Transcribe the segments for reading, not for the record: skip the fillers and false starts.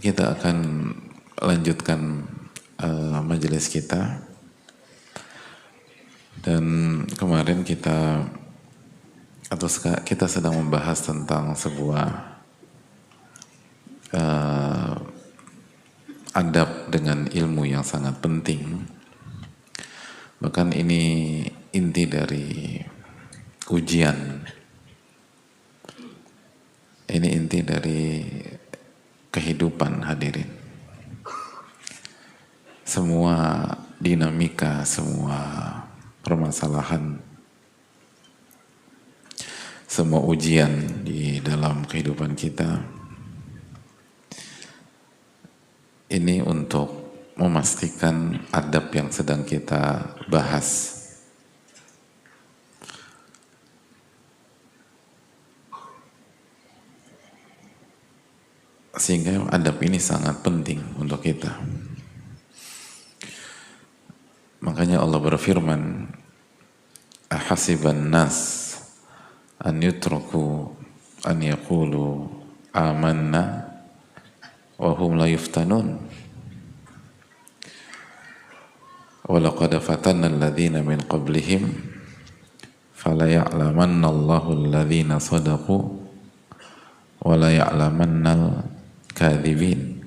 kita akan lanjutkan majelis kita. Dan kemarin kita sedang membahas tentang sebuah adab dengan ilmu yang sangat penting. Bahkan ini inti dari ujian. Ini inti dari kehidupan, hadirin. Semua dinamika, semua permasalahan, semua ujian di dalam kehidupan kita ini untuk memastikan adab yang sedang kita bahas sehingga adab ini sangat penting untuk kita. Makanya Allah berfirman, ahasiban nas an yutraku an yaqulu amanna wa hum la yuftanun wa laqad fatanna alladhina min qablihim fala ya'lamanna Allahu alladhina sadaqu wa la ya'lamanna al-kadhibin.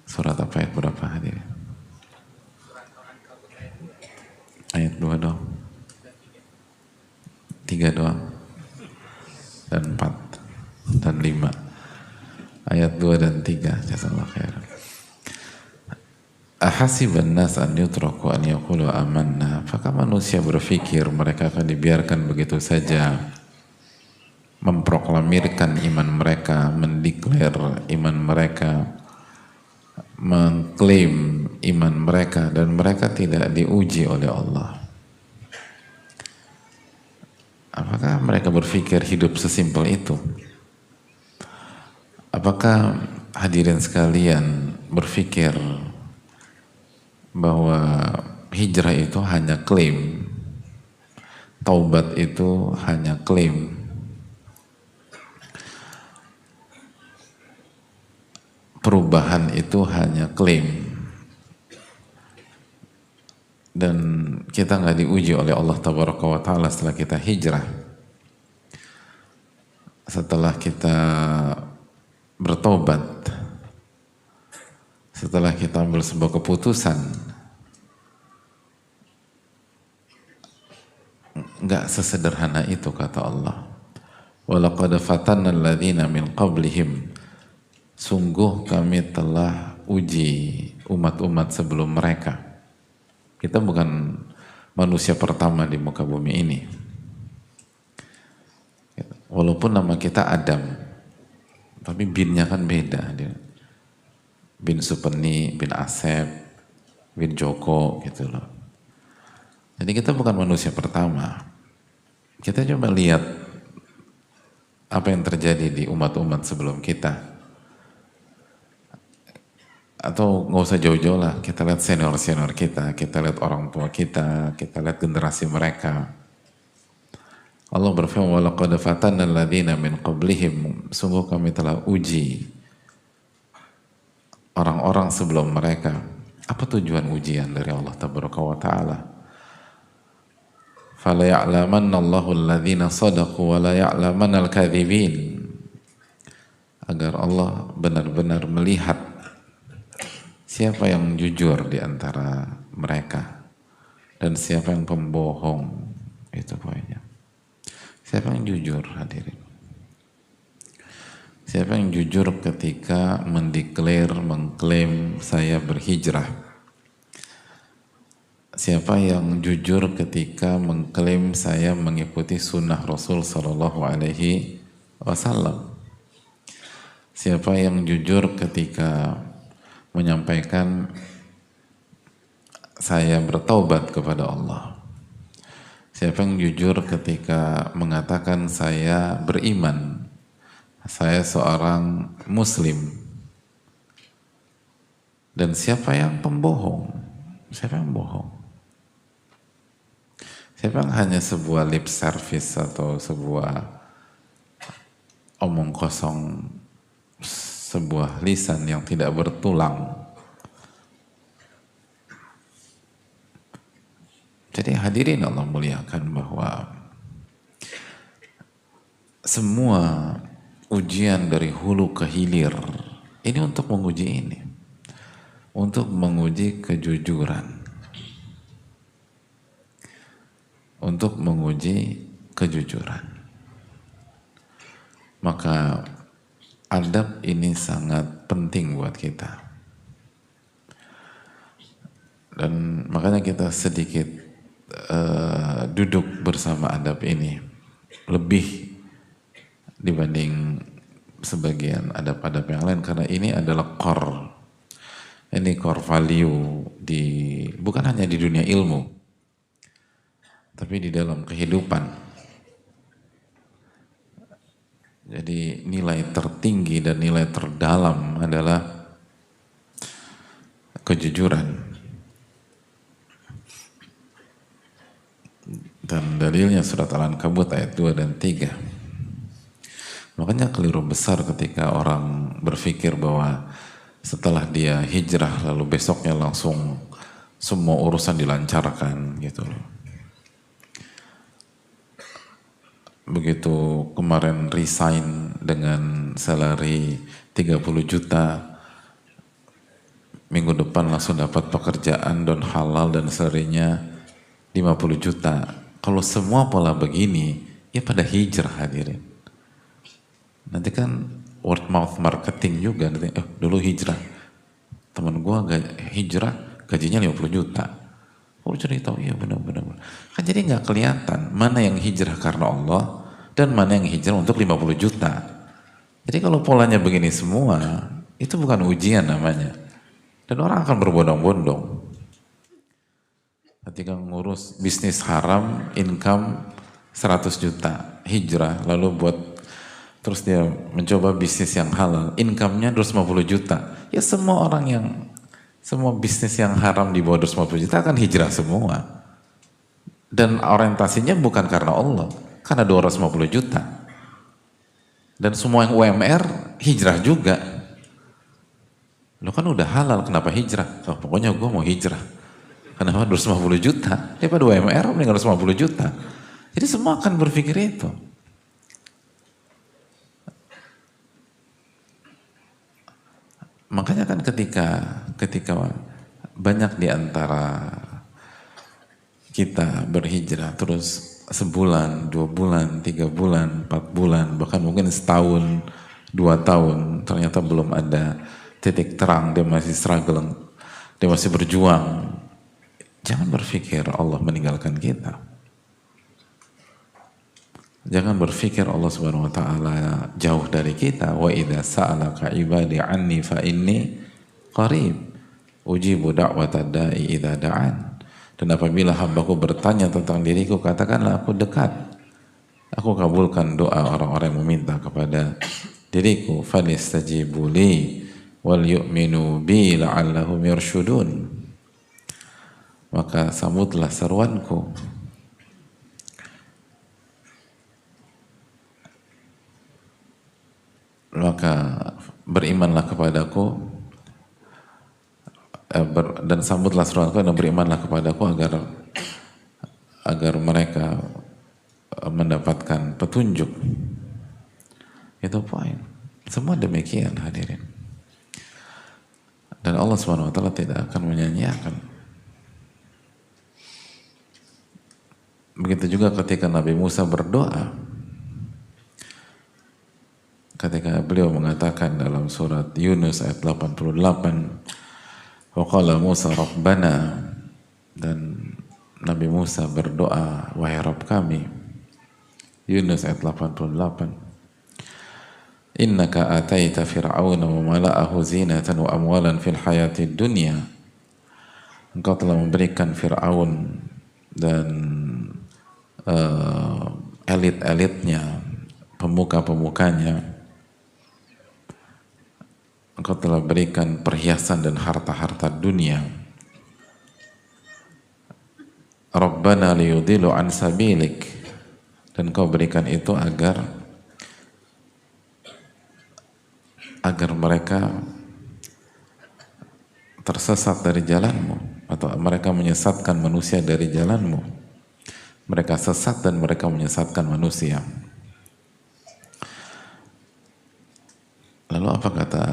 Surat apa ayat berapa hadirin? Ayat 2 doang, 3 doang, dan 4, dan 5. Ayat 2 dan 3, jazakallahu khairan. Ahasiban nas an yutraku an yaqulu amanna. Apakah manusia berpikir mereka akan dibiarkan begitu saja memproklamirkan iman mereka, mendeklar iman mereka, mengklaim iman mereka, dan mereka tidak diuji oleh Allah? Apakah mereka berpikir hidup sesimpel itu? Apakah hadirin sekalian berpikir bahwa hijrah itu hanya klaim, taubat itu hanya klaim, perubahan itu hanya klaim, dan kita nggak diuji oleh Allah Tabaraka wa Ta'ala setelah kita hijrah, setelah kita bertobat, setelah kita ambil sebuah keputusan? Nggak sesederhana itu, kata Allah. Walaqad fatanna alladhina min qablihim. Sungguh kami telah uji umat-umat sebelum mereka. Kita bukan manusia pertama di muka bumi ini. Walaupun nama kita Adam, tapi binnya kan beda. Bin Supeni, bin Asep, bin Joko gitu loh. Jadi kita bukan manusia pertama. Kita coba lihat apa yang terjadi di umat-umat sebelum kita. Atau nggak usah jauh-jauh lah, kita lihat senior-senior kita lihat orang tua kita lihat generasi mereka. Allah berfirman, walaqad fatanna alladhina min qablihim. Sungguh kami telah uji orang-orang sebelum mereka. Apa tujuan ujian dari Allah Tabaraka wa Ta'ala? Fala ya'lamanna Allahu alladhina sadaqu wa la ya'lamanna al-kadhibin. Agar Allah benar-benar melihat siapa yang jujur di antara mereka dan siapa yang pembohong. Itu poinnya. Siapa yang jujur, hadirin? Siapa yang jujur ketika mengklaim saya berhijrah? Siapa yang jujur ketika mengklaim saya mengikuti sunnah Rasul Sallallahu Alaihi Wasallam? Siapa yang jujur ketika menyampaikan saya bertaubat kepada Allah? Siapa yang jujur ketika mengatakan saya beriman, saya seorang muslim? Dan siapa yang pembohong? Siapa yang bohong? Siapa yang hanya sebuah lip service atau sebuah omong kosong sebuah lisan yang tidak bertulang. Jadi hadirin Allah muliakan, bahwa semua ujian dari hulu ke hilir ini untuk menguji ini, untuk menguji kejujuran, untuk menguji kejujuran. Maka adab ini sangat penting buat kita, dan makanya kita sedikit duduk bersama adab ini lebih dibanding sebagian adab-adab yang lain, karena ini adalah core value bukan hanya di dunia ilmu, tapi di dalam kehidupan. Jadi nilai tertinggi dan nilai terdalam adalah kejujuran. Dan dalilnya surat Al-Ankabut ayat 2 dan 3. Makanya keliru besar ketika orang berpikir bahwa setelah dia hijrah lalu besoknya langsung semua urusan dilancarkan gitu loh. Begitu kemarin resign dengan salary 30 juta, minggu depan langsung dapat pekerjaan dan halal dan salary-nya 50 juta. Kalau semua pola begini, ya pada hijrah hadirin. Nanti kan word mouth marketing juga, nanti, dulu hijrah. Temen gua hijrah, gajinya 50 juta. Oh jadi tahu, iya benar-benar. Kan jadi nggak kelihatan mana yang hijrah karena Allah dan mana yang hijrah untuk 50 juta. Jadi kalau polanya begini semua, itu bukan ujian namanya. Dan orang akan berbondong-bondong. Ketika ngurus bisnis haram, income 100 juta, hijrah, lalu terus dia mencoba bisnis yang halal, income-nya 250 juta. Ya semua bisnis yang haram di bawah 250 juta akan hijrah semua. Dan orientasinya bukan karena Allah, karena 250 juta. Dan semua yang UMR hijrah juga. Lo kan udah halal, kenapa hijrah? Oh, pokoknya gue mau hijrah. Kenapa 250 juta? Daripada UMR meninggal 250 juta. Jadi semua akan berpikir itu. Makanya kan ketika banyak di antara kita berhijrah terus sebulan, 2 bulan, 3 bulan, 4 bulan, bahkan mungkin setahun, 2 tahun, ternyata belum ada titik terang, dia masih struggling, dia masih berjuang. Jangan berpikir Allah meninggalkan kita. Jangan berpikir Allah Subhanahu wa taala jauh dari kita. Wa idza sa'alaka 'ibadi 'anni fa inni qarib. Ujibu da'watad da'i idza da'an. Dan apabila hambaku bertanya tentang diriku, katakanlah aku dekat. Aku kabulkan doa orang-orang yang meminta kepada diriku. Falistajibu li wal yu'minu bi la'allahum yarshudun. Maka sambutlah seruanku, maka berimanlah kepadaku, dan sambutlah seruanku dan berimanlah kepadaku agar mereka mendapatkan petunjuk. Itu poin. Semua demikian hadirin. Dan Allah SWT tidak akan menyanyiakan. Begitu juga ketika Nabi Musa berdoa, ketika beliau mengatakan dalam surat Yunus ayat 88, wa qala Musa Rabbana, dan Nabi Musa berdoa, wahai Rabb kami. Yunus ayat 88, innaka ataita fir'auna wa mala'ahu zinatan wa amwalan fil hayatid dunya. Engkau telah memberikan Fir'aun dan elit-elitnya, pemuka-pemukanya, engkau telah berikan perhiasan dan harta-harta dunia. Rabbana liyudhilu an sabilik, dan engkau berikan itu agar mereka tersesat dari jalanmu, atau mereka menyesatkan manusia dari jalanmu. Mereka sesat dan mereka menyesatkan manusia. Lalu apa kata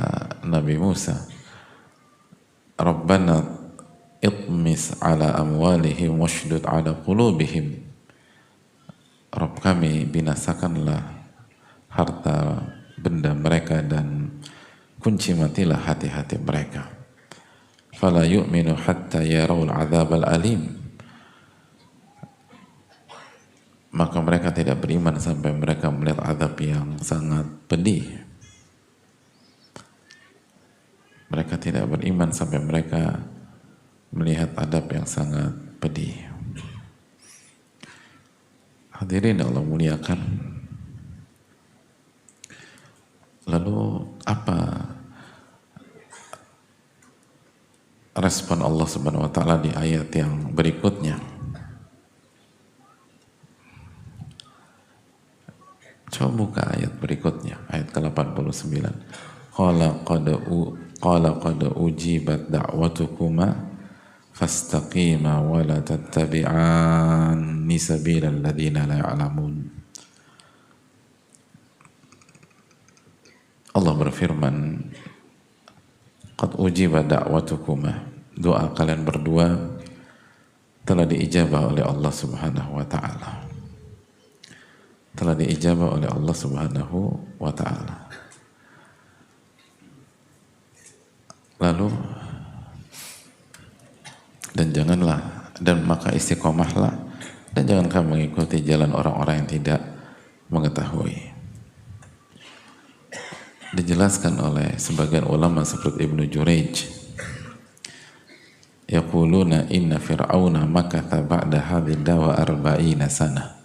Nabi Musa? Rabbana itmis ala amwalihim washdud ala qulubihim. Rabb kami, binasakanlah harta benda mereka dan kunci matilah hati-hati mereka. Fala yu'minu hatta yarawul adzabal alim. Maka mereka tidak beriman sampai mereka melihat azab yang sangat pedih. Mereka tidak beriman sampai mereka melihat adab yang sangat pedih. Hadirin Allah muliakan. Lalu apa respon Allah Subhanahu wa taala di ayat yang berikutnya? Coba buka ayat berikutnya, ayat ke-89. Qala qad ujibat da'watukuma fastaqima wa la tattabi'anni sabilal ladzina la ya'lamun. Allah berfirman, qad ujibat da'watukuma, doa kalian berdua telah diijabah oleh Allah Subhanahu wa taala. Telah diijabah oleh Allah Subhanahu wa taala. Lalu dan maka istiqomahlah dan jangan kamu mengikuti jalan orang-orang yang tidak mengetahui. Dijelaskan oleh sebagian ulama seperti Ibnu Jurayj, yaquluna inna fir'auna makatha ba'da hadhihi dawa 40 sanah.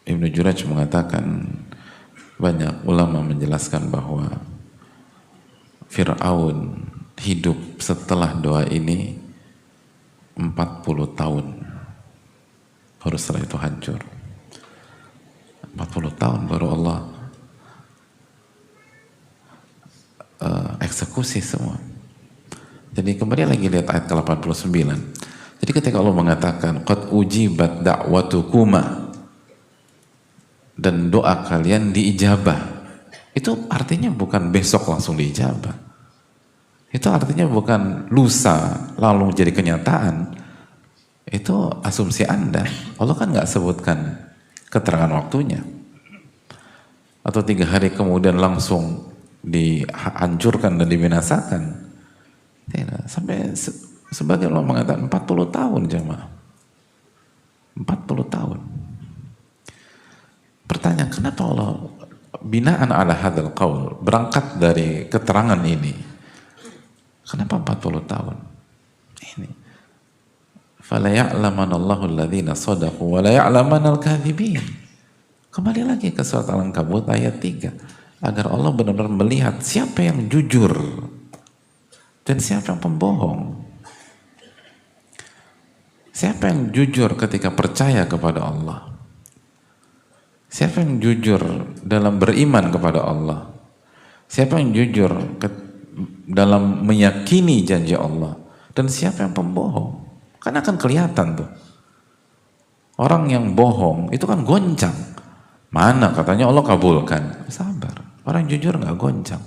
Ibnu Jurayj mengatakan, banyak ulama menjelaskan bahwa Fir'aun hidup setelah doa ini 40 tahun, baru setelah itu hancur. 40 tahun baru Allah eksekusi semua. Jadi kembali lagi lihat ayat ke-89. Jadi ketika Allah mengatakan qad ujibat da'watukuma, dan doa kalian diijabah, itu artinya bukan besok langsung diijabah. Itu artinya bukan lusa lalu jadi kenyataan. Itu asumsi Anda. Allah kan nggak sebutkan keterangan waktunya. Atau 3 hari kemudian langsung dihancurkan dan dibinasakan. Tidak. Sampai sebagian Allah mengatakan 40 tahun jemaah. 40 tahun. Pertanyaan, kenapa Allah binaan ala hadzal qaul, berangkat dari keterangan ini, kenapa 40 tahun? Ini fala ya'lamanna Allahu alladhina shadaqu wa la ya'lamanna al-kadzibin. Kembali lagi ke surat Al-Ankabut ayat 3, agar Allah benar-benar melihat siapa yang jujur dan siapa yang pembohong. Siapa yang jujur ketika percaya kepada Allah? Siapa yang jujur dalam beriman kepada Allah? Siapa yang jujur dalam meyakini janji Allah? Dan siapa yang pembohong? Kan akan kelihatan tuh. Orang yang bohong itu kan goncang. Mana katanya Allah kabulkan? Sabar. Orang yang jujur nggak goncang.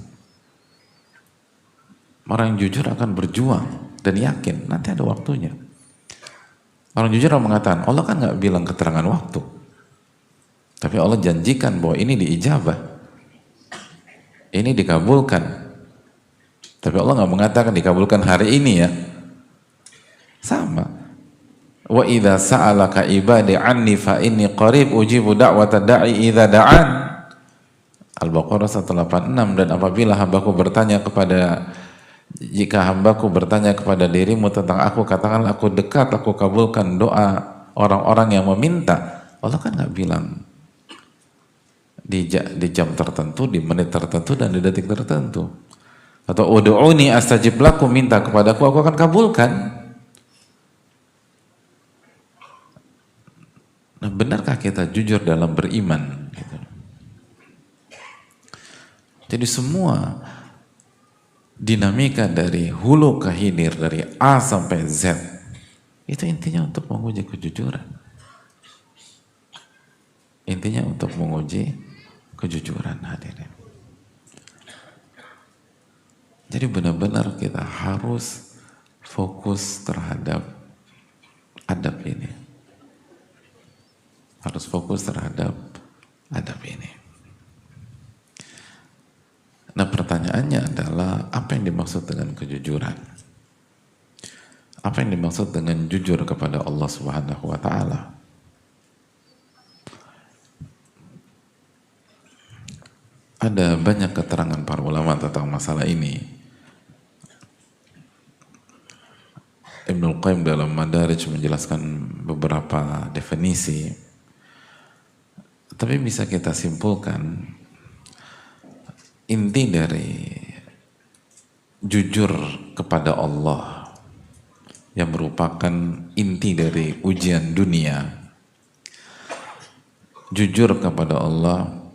Orang yang jujur akan berjuang dan yakin nanti ada waktunya. Orang jujur mengatakan Allah kan nggak bilang keterangan waktu. Tapi Allah janjikan bahwa ini diijabah, ini dikabulkan. Tapi Allah nggak mengatakan dikabulkan hari ini ya. Sama. Wa idza sa'alaka ibadi anni fa inni qarib ujibu da'wata da'i idza da'an. Al-Baqarah 186. Dan apabila hambaku bertanya jika hambaku bertanya kepada dirimu tentang aku, katakanlah aku dekat, aku kabulkan doa orang-orang yang meminta. Allah kan nggak bilang di jam tertentu, di menit tertentu, dan di detik tertentu. Atau ud'uni astajib lakum, minta kepadaku aku akan kabulkan. Nah, benarkah kita jujur dalam beriman? Gitu. Jadi semua dinamika dari hulu ke hilir, dari A sampai Z, itu intinya untuk menguji kejujuran. Intinya untuk menguji kejujuran, hadirin. Jadi benar-benar kita harus fokus terhadap adab ini. Harus fokus terhadap adab ini. Nah, pertanyaannya adalah apa yang dimaksud dengan kejujuran? Apa yang dimaksud dengan jujur kepada Allah Subhanahu wa taala? Ada banyak keterangan para ulama tentang masalah ini. Ibnul Qayyim dalam Madarij menjelaskan beberapa definisi. Tapi bisa kita simpulkan inti dari jujur kepada Allah yang merupakan inti dari ujian dunia. Jujur kepada Allah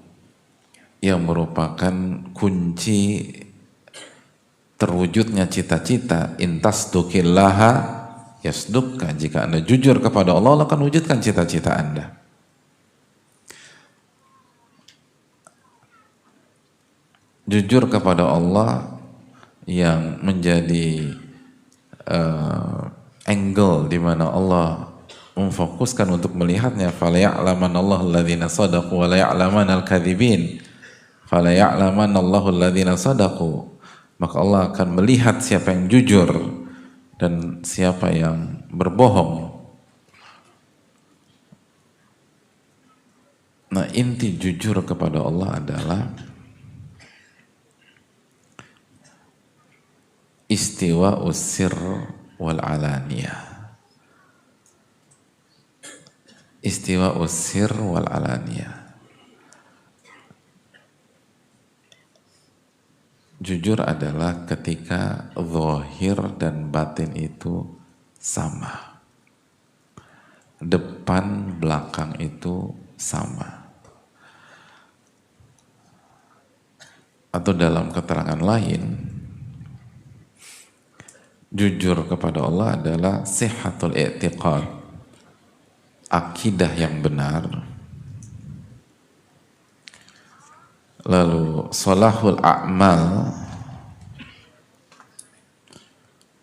yang merupakan kunci terwujudnya cita-cita. Intas dukillaha yasdukka. Jika Anda jujur kepada Allah, Allah akan wujudkan cita-cita Anda. Jujur kepada Allah yang menjadi angle di mana Allah memfokuskan untuk melihatnya. Fala ya'lamanallahu alladhina sadaqu wa la ya'lamanal kadzibin. Fala ya'lamanallahu alladhina sadaqu. Maka Allah akan melihat siapa yang jujur dan siapa yang berbohong. Nah, inti jujur kepada Allah adalah istiwa usir wal alaniyah. Istiwa usir wal alaniyah. Jujur adalah ketika zahir dan batin itu sama. Depan belakang itu sama. Atau dalam keterangan lain, jujur kepada Allah adalah sihhatul i'tiqad, akidah yang benar. Lalu salahul a'mal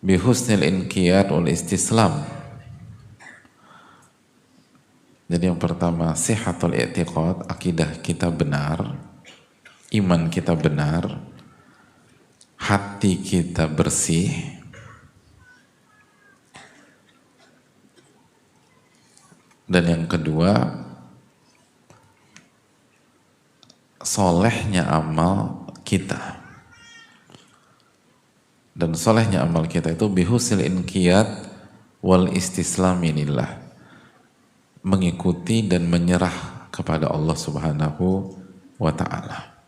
bihusnil inqiyad wal istislam. Jadi yang pertama sihhatul i'tiqad, akidah kita benar, iman kita benar, hati kita bersih. Dan yang kedua, solehnya amal kita. Dan solehnya amal kita itu bihusil inqiyad wal istislaminillah, mengikuti dan menyerah kepada Allah Subhanahu wa ta'ala.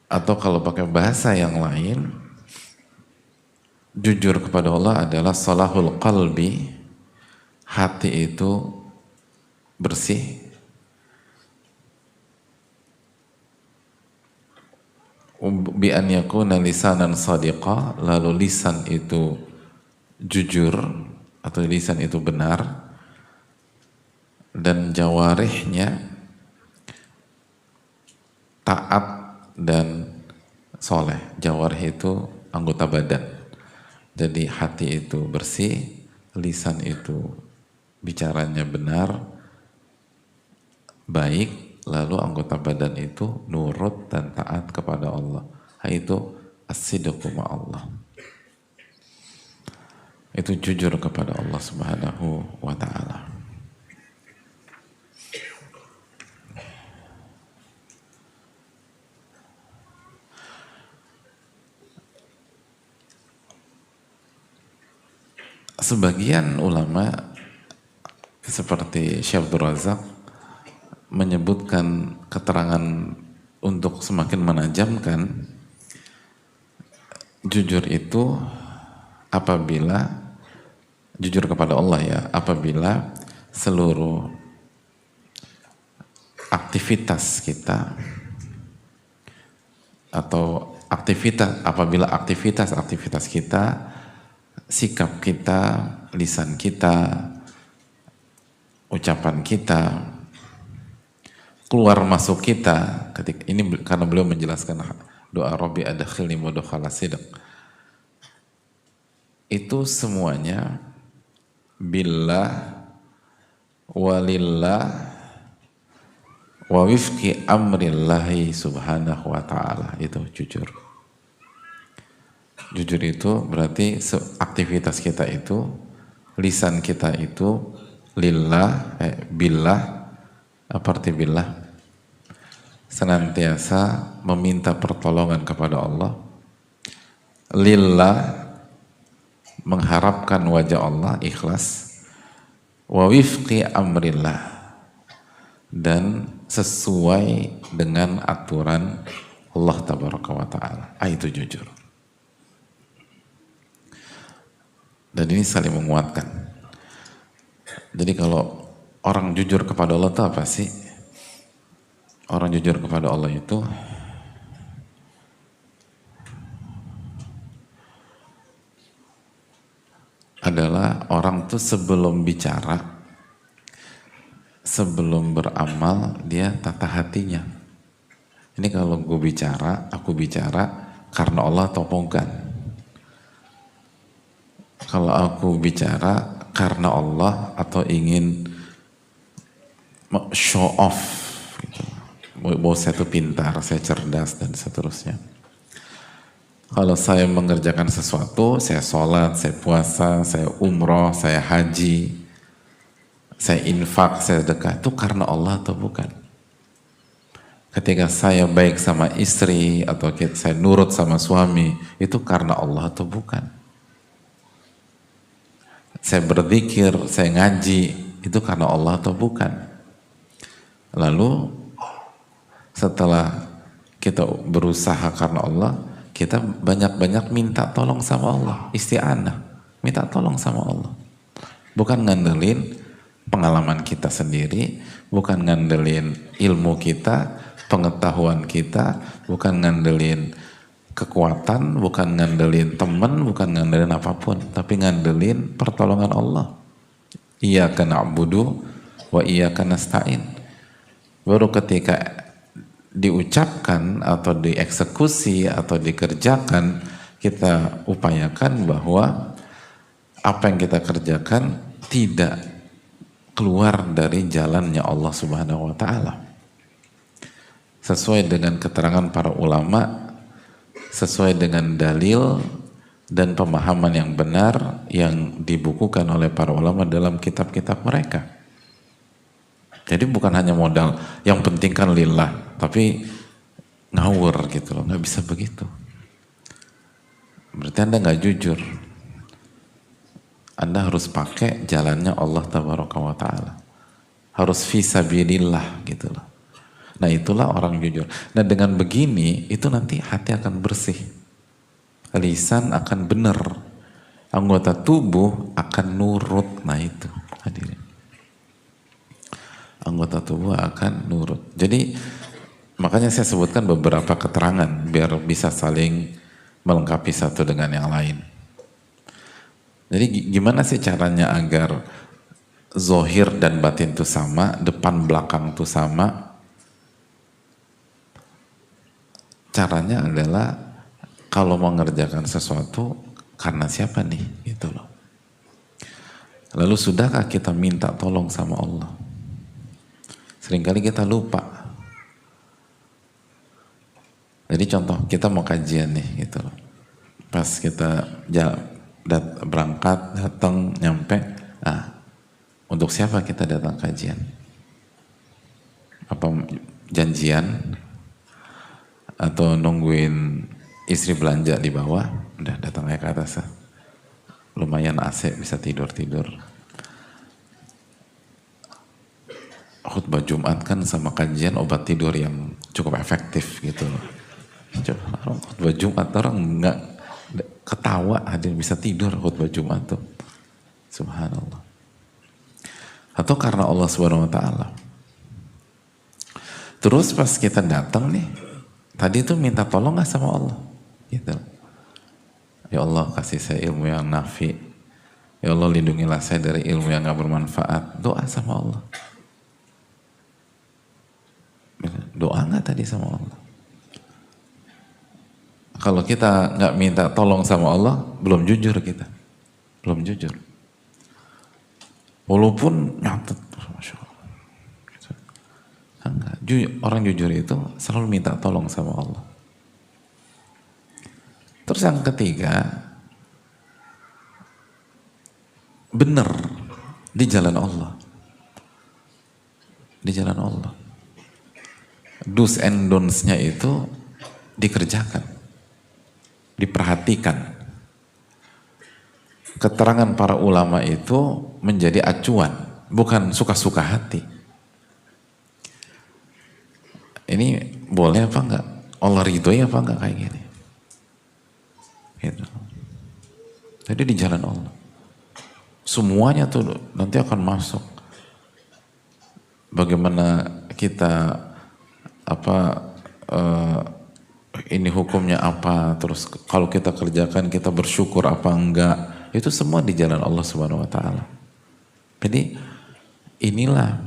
Atau kalau pakai bahasa yang lain, jujur kepada Allah adalah salahul qalbi, hati itu bersih, bi an yakuna lisanan sadiqa, lalu lisan itu jujur atau lisan itu benar, dan jawarihnya taat dan soleh. Jawarih itu anggota badan. Jadi hati itu bersih, lisan itu bicaranya benar, baik, lalu anggota badan itu nurut dan taat kepada Allah. Itu as-sidqu ma'allah. Itu jujur kepada Allah Subhanahu wa ta'ala. Sebagian ulama seperti Syekh Abdul Razak menyebutkan keterangan untuk semakin menajamkan jujur itu apabila jujur kepada Allah ya, apabila seluruh aktivitas kita atau apabila aktivitas kita, sikap kita, lisan kita, ucapan kita, keluar masuk kita, ketika ini karena beliau menjelaskan doa Rabbi adkhilni mudkhala sidq, itu semuanya billah walillah wa wifqi amrillahi subhanahu wa ta'ala. Itu jujur. Jujur itu berarti aktivitas kita itu, lisan kita itu lillah, billah, arti billah, senantiasa meminta pertolongan kepada Allah, lillah, mengharapkan wajah Allah, ikhlas, wa wifqi amrillah, dan sesuai dengan aturan Allah tabaraka wa ta'ala. Itu jujur. Dan ini saling menguatkan. Jadi kalau orang jujur kepada Allah itu apa sih? Orang jujur kepada Allah itu adalah orang tuh sebelum bicara, sebelum beramal, dia tata hatinya. Ini kalau gue bicara, aku bicara karena Allah atau bukan? Kalau aku bicara karena Allah atau ingin show off, gitu, bahwa saya itu pintar, saya cerdas, dan seterusnya. Kalau saya mengerjakan sesuatu, saya sholat, saya puasa, saya umroh, saya haji, saya infak, saya sedekah, itu karena Allah atau bukan? Ketika saya baik sama istri atau saya nurut sama suami, itu karena Allah atau bukan? Saya berzikir, saya ngaji, itu karena Allah atau bukan? Lalu setelah kita berusaha karena Allah, kita banyak-banyak minta tolong sama Allah, isti'anah, minta tolong sama Allah. Bukan ngandelin pengalaman kita sendiri, bukan ngandelin ilmu kita, pengetahuan kita, bukan ngandelin kekuatan, bukan ngandelin teman, bukan ngandelin apapun, tapi ngandelin pertolongan Allah. Iyyaka na'budu wa iyyaka nasta'in. Baru ketika diucapkan atau dieksekusi atau dikerjakan, kita upayakan bahwa apa yang kita kerjakan tidak keluar dari jalannya Allah Subhanahu wa ta'ala. Sesuai dengan keterangan para ulama, sesuai dengan dalil dan pemahaman yang benar yang dibukukan oleh para ulama dalam kitab-kitab mereka. Jadi bukan hanya modal, yang penting kan lillah, tapi ngawur gitu loh, nggak bisa begitu. Berarti Anda nggak jujur. Anda harus pakai jalannya Allah Tabaraka wa Ta'ala. Harus fisabilillah gitu loh. Nah itulah orang jujur. Nah dengan begini, itu nanti hati akan bersih. Lisan akan benar. Anggota tubuh akan nurut. Nah itu hadirin. Anggota tubuh akan nurut. Jadi makanya saya sebutkan beberapa keterangan biar bisa saling melengkapi satu dengan yang lain. Jadi gimana sih caranya agar zohir dan batin itu sama, depan belakang itu sama? Caranya adalah kalau mau mengerjakan sesuatu karena siapa nih, gitu loh. Lalu sudahkah kita minta tolong sama Allah? Seringkali kita lupa. Jadi contoh kita mau kajian nih, gitu loh. Pas kita berangkat, datang, nyampe, untuk siapa kita datang kajian? Apa janjian? Atau nungguin istri belanja di bawah? Udah datang aja ke atas. Lumayan AC, bisa tidur-tidur. Khutbah Jumat kan sama kajian obat tidur yang cukup efektif gitu loh. Khutbah Jumat orang nggak ketawa, hadir bisa tidur khutbah Jumat tuh. Subhanallah. Atau karena Allah Subhanahu wa taala. Terus pas kita datang nih, tadi tuh minta tolong gak sama Allah? Gitu. Ya Allah kasih saya ilmu yang nafi. Ya Allah lindungilah saya dari ilmu yang gak bermanfaat. Doa sama Allah. Doa gak tadi sama Allah? Kalau kita gak minta tolong sama Allah, belum jujur kita. Belum jujur. Walaupun nyatet, Masya Allah. Enggak. Orang jujur itu selalu minta tolong sama Allah. Terus yang ketiga, benar di jalan Allah. Di jalan Allah. Do's and don'ts-nya itu dikerjakan, diperhatikan. Keterangan para ulama itu menjadi acuan, bukan suka-suka hati. Ini boleh apa enggak? Allah ridhoi apa enggak kayak gini? Gitu. Jadi di jalan Allah. Semuanya tuh nanti akan masuk. Bagaimana kita ini hukumnya apa, terus kalau kita kerjakan kita bersyukur apa enggak, itu semua di jalan Allah Subhanahu wa taala. Jadi inilah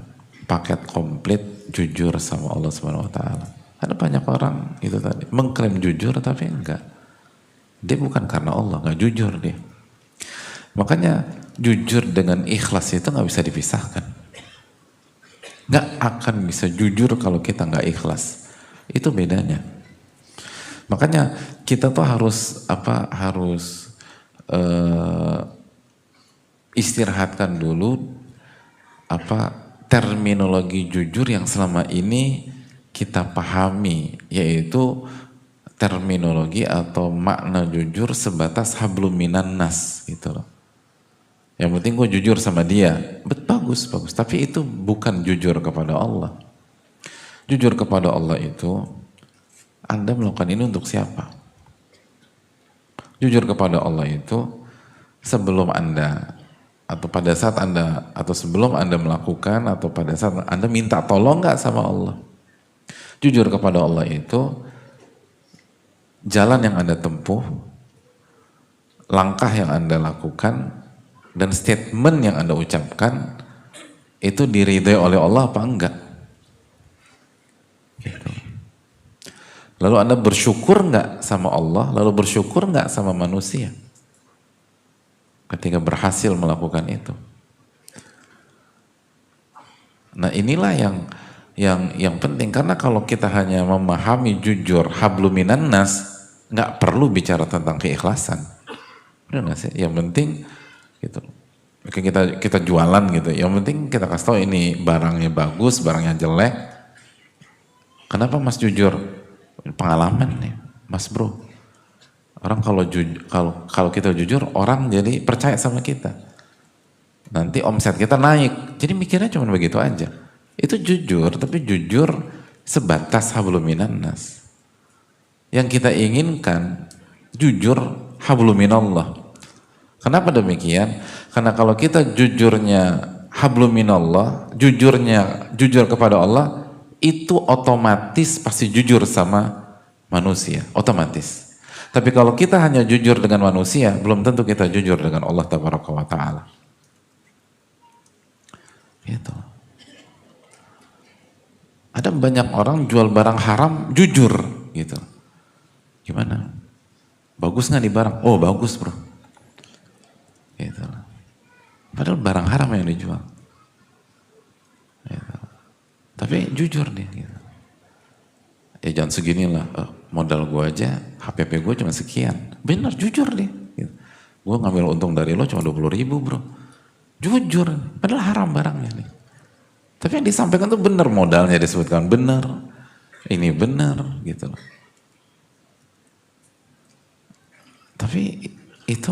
paket komplit jujur sama Allah Subhanahu wa taala. Ada banyak orang itu tadi mengklaim jujur tapi enggak. Dia bukan karena Allah, enggak jujur dia. Makanya jujur dengan ikhlas itu enggak bisa dipisahkan. Enggak akan bisa jujur kalau kita enggak ikhlas. Itu bedanya. Makanya kita tuh harus istirahatkan dulu terminologi jujur yang selama ini kita pahami, yaitu terminologi atau makna jujur sebatas hablum minan nas gitu loh. Yang penting gue jujur sama dia, bagus, tapi itu bukan jujur kepada Allah. Jujur kepada Allah itu Anda melakukan ini untuk siapa? Jujur kepada Allah itu sebelum Anda atau pada saat Anda atau sebelum Anda melakukan atau pada saat Anda minta tolong nggak sama Allah. Jujur kepada Allah itu jalan yang Anda tempuh, langkah yang Anda lakukan, dan statement yang Anda ucapkan itu diridhai oleh Allah apa enggak? Gitu. Lalu Anda bersyukur nggak sama Allah, lalu bersyukur nggak sama manusia ketika berhasil melakukan itu. Nah inilah yang penting, karena kalau kita hanya memahami jujur hablum minan nas, nggak perlu bicara tentang keikhlasan. Benar nggak sih? Yang penting gitu. Kita jualan gitu. Yang penting kita kasih tahu ini barangnya bagus, barangnya jelek. Kenapa Mas jujur? Pengalaman nih, Mas bro. Orang kalau kita jujur, orang jadi percaya sama kita. Nanti omset kita naik. Jadi mikirnya cuma begitu aja. Itu jujur, tapi jujur sebatas hablum minan nas. Yang kita inginkan jujur hablum minallah. Kenapa demikian? Karena kalau kita jujurnya hablum minallah, jujur kepada Allah, itu otomatis pasti jujur sama manusia, otomatis. Tapi kalau kita hanya jujur dengan manusia, belum tentu kita jujur dengan Allah Tabaraka wa Ta'ala. Gitu. Ada banyak orang jual barang haram jujur gitu. Gimana? Bagus nggak nih barang? Oh bagus bro. Gitu. Padahal barang haram yang dijual. Gitu. Tapi jujur dia. Gitu. Ya jangan seginilah. Modal gue aja, HPP gue cuma sekian. Benar, jujur dia. Gitu. Gue ngambil untung dari lo cuma 20.000 bro. Jujur, padahal haram barangnya nih. Tapi yang disampaikan tuh benar, modalnya disebutkan benar. Ini benar gitu. Tapi itu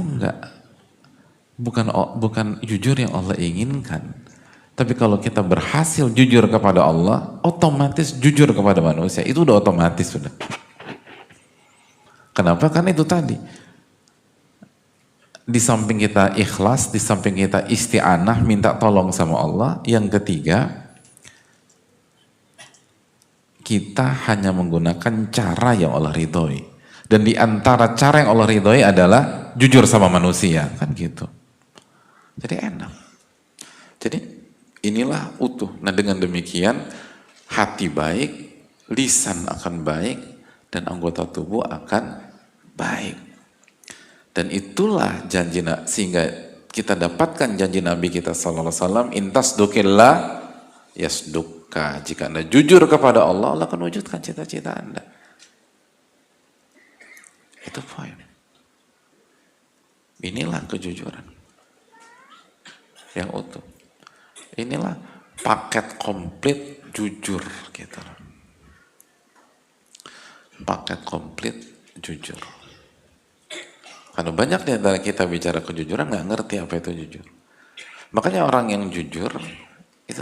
bukan jujur yang Allah inginkan. Tapi kalau kita berhasil jujur kepada Allah, otomatis jujur kepada manusia. Itu udah otomatis sudah. Kenapa? Karena itu tadi. di samping kita ikhlas, di samping kita isti'anah, minta tolong sama Allah. Yang ketiga, kita hanya menggunakan cara yang Allah ridhoi. Dan di antara cara yang Allah ridhoi adalah jujur sama manusia, kan gitu. Jadi enak. Jadi inilah utuh. Nah dengan demikian hati baik, lisan akan baik, dan anggota tubuh akan baik. Dan itulah janji, sehingga kita dapatkan janji Nabi kita sallallahu alaihi wasallam, intasdukillah yasdukka. Jika Anda jujur kepada Allah, Allah akan wujudkan cita-cita Anda. Itu poin. Inilah kejujuran yang utuh. Inilah paket komplit jujur gitu. Paket komplit jujur. Karena banyak di antara kita bicara kejujuran nggak ngerti apa itu jujur. Makanya orang yang jujur itu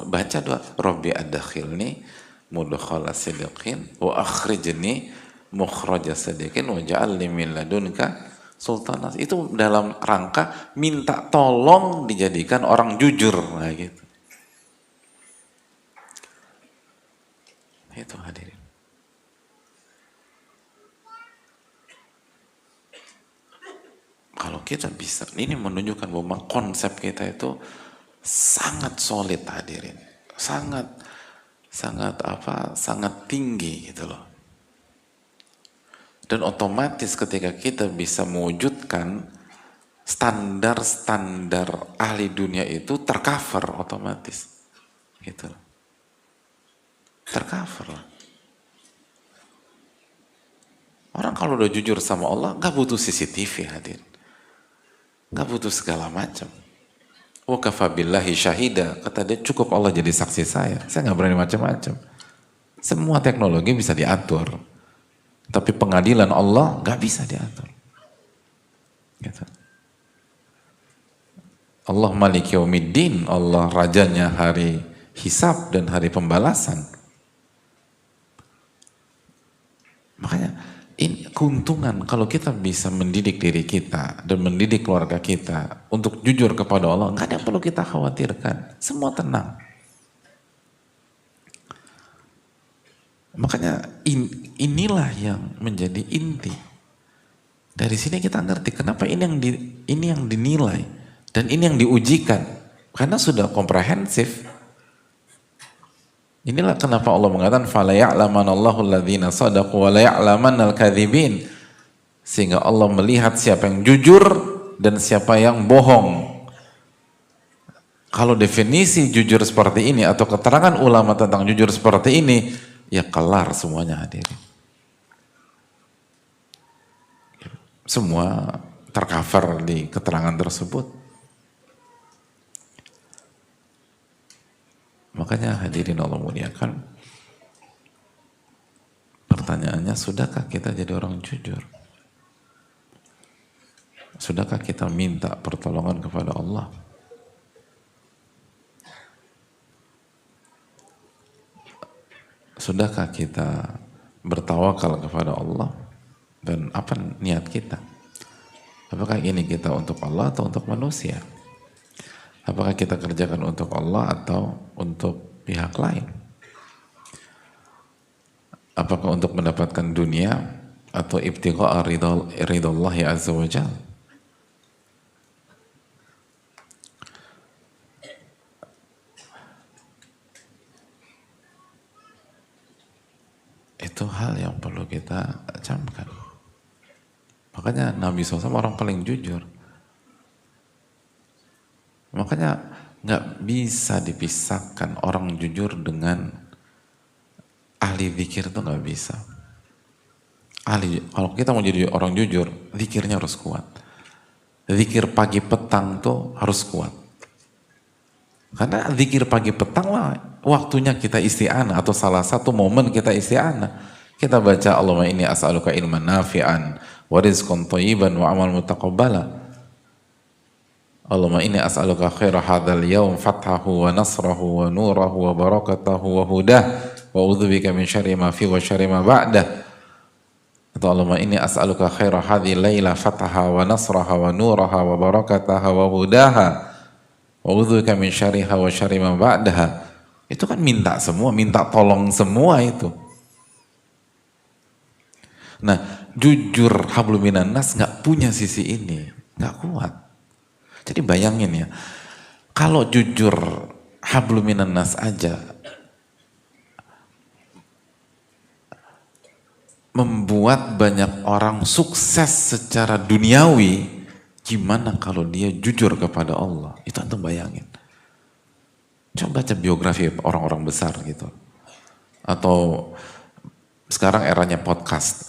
baca doa Rabbi adkhilni mudkhala sidqin wa akhrijni mukhraja sidqin waj'alni min ladunka sultanan. Itu dalam rangka minta tolong dijadikan orang jujur, nah gitu. Itu hadirin. Kalau kita bisa, ini menunjukkan bahwa konsep kita itu sangat solid hadirin, sangat tinggi gitu loh. Dan otomatis ketika kita bisa mewujudkan standar-standar ahli dunia itu tercover otomatis, gitu loh. Tercover lah. Orang kalau udah jujur sama Allah, nggak butuh CCTV hadirin. Nggak butuh segala macam. Wa kafa billahi syahida, kata dia cukup Allah jadi saksi saya nggak berani macam-macam. Semua teknologi bisa diatur, tapi pengadilan Allah nggak bisa diatur. Gitu. Allah Malik Yaumiddin, Allah rajanya hari hisab dan hari pembalasan. Makanya keuntungan kalau kita bisa mendidik diri kita dan mendidik keluarga kita untuk jujur kepada Allah, nggak ada yang perlu kita khawatirkan, semua tenang. Makanya inilah yang menjadi inti. Dari sini kita ngerti kenapa ini yang dinilai dan ini yang diujikan, karena sudah komprehensif. Inilah kenapa Allah mengatakan fala ya'lamanallahu alladhina shadaqu wa la ya'lamannal kadzibin. Sehingga Allah melihat siapa yang jujur dan siapa yang bohong. Kalau definisi jujur seperti ini atau keterangan ulama tentang jujur seperti ini, ya kelar semuanya hadirin. Semua tercover di keterangan tersebut. Makanya hadirin Allah muliakan, pertanyaannya, sudahkah kita jadi orang jujur? Sudahkah kita minta pertolongan kepada Allah? Sudahkah kita bertawakal kepada Allah? Dan apa niat kita? Apakah ini kita untuk Allah atau untuk manusia? Apakah kita kerjakan untuk Allah atau untuk pihak lain? Apakah untuk mendapatkan dunia atau ibtigha'a ridallahi azza wa jalla? Itu hal yang perlu kita camkan. Makanya Nabi SAW orang paling jujur. Makanya nggak bisa dipisahkan orang jujur dengan ahli zikir, itu nggak bisa. Kalau kita mau jadi orang jujur, zikirnya harus kuat. Zikir pagi petang tuh harus kuat. Karena zikir pagi petang lah waktunya kita isti'anah, atau salah satu momen kita isti'anah. Kita baca Allahumma inni as'aluka ilman nafi'an wa rizqan thayyiban wa amal mutaqabbala. Allahumma inni as'aluka khaira hadzal yaum fathahu wa nasrahu wa nurahu wa barakatahu wa hudah wa a'udzubika min syarri ma fi wa syarri ma ba'dah. Atau Allahumma inni as'aluka khaira hadhi layla fataha wa nasraha wa nuraha wa barakataha wa hudaha wa udhuka min syariha wa syari ma ba'daha. Itu kan minta semua, minta tolong semua itu. Nah, jujur hablum minan nas nggak punya sisi ini, nggak kuat. Jadi bayangin ya, kalau jujur hablum minan nas aja membuat banyak orang sukses secara duniawi, gimana kalau dia jujur kepada Allah? Itu antum bayangin. Coba baca biografi orang-orang besar gitu. Atau sekarang eranya podcast.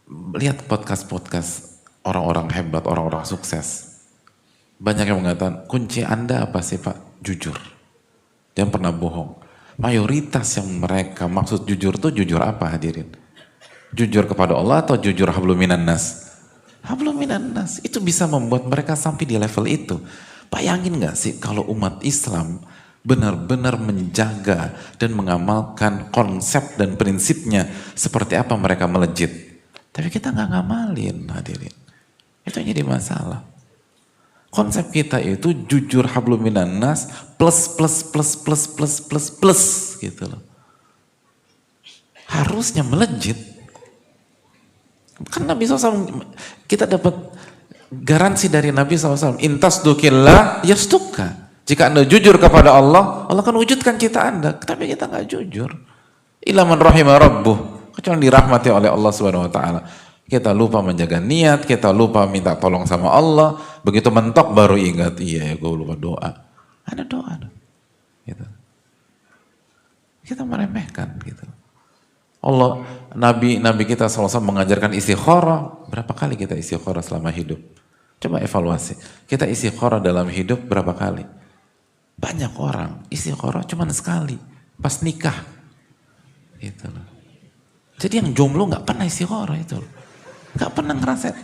Lihat podcast-podcast orang-orang hebat, orang-orang sukses. Banyak yang mengatakan, kunci Anda apa sih Pak? Jujur. Jangan pernah bohong. Mayoritas yang mereka maksud jujur tuh jujur apa hadirin? Jujur kepada Allah atau jujur hablum minan nas? Hablum minan nas. Itu bisa membuat mereka sampai di level itu. Bayangin gak sih kalau umat Islam benar-benar menjaga dan mengamalkan konsep dan prinsipnya seperti apa mereka melejit. Tapi kita nggak ngamalin hadirin. Itu yang jadi masalah. Konsep kita itu jujur hablum minan nas plus gitu loh. Harusnya melejit. Kan Nabi SAW, kita dapat garansi dari Nabi SAW. Intas dukillah yastuka. Jika Anda jujur kepada Allah, Allah akan wujudkan cita Anda. Tapi kita nggak jujur. Illa man rahimah rabbuh. Kecuali dirahmati oleh Allah Subhanahu wa taala. Kita lupa menjaga niat, kita lupa minta tolong sama Allah. Begitu mentok baru ingat, iya ya gue lupa doa. Ada doa. Gitu. Kita meremehkan gitu. Allah, Nabi kita SAW mengajarkan istikharah. Berapa kali kita istikharah selama hidup? Coba evaluasi. Kita istikharah dalam hidup berapa kali? Banyak orang istikharah cuma sekali pas nikah gitu loh. Jadi yang jomblo nggak pernah istikharah itu loh. Nggak pernah ngerasain.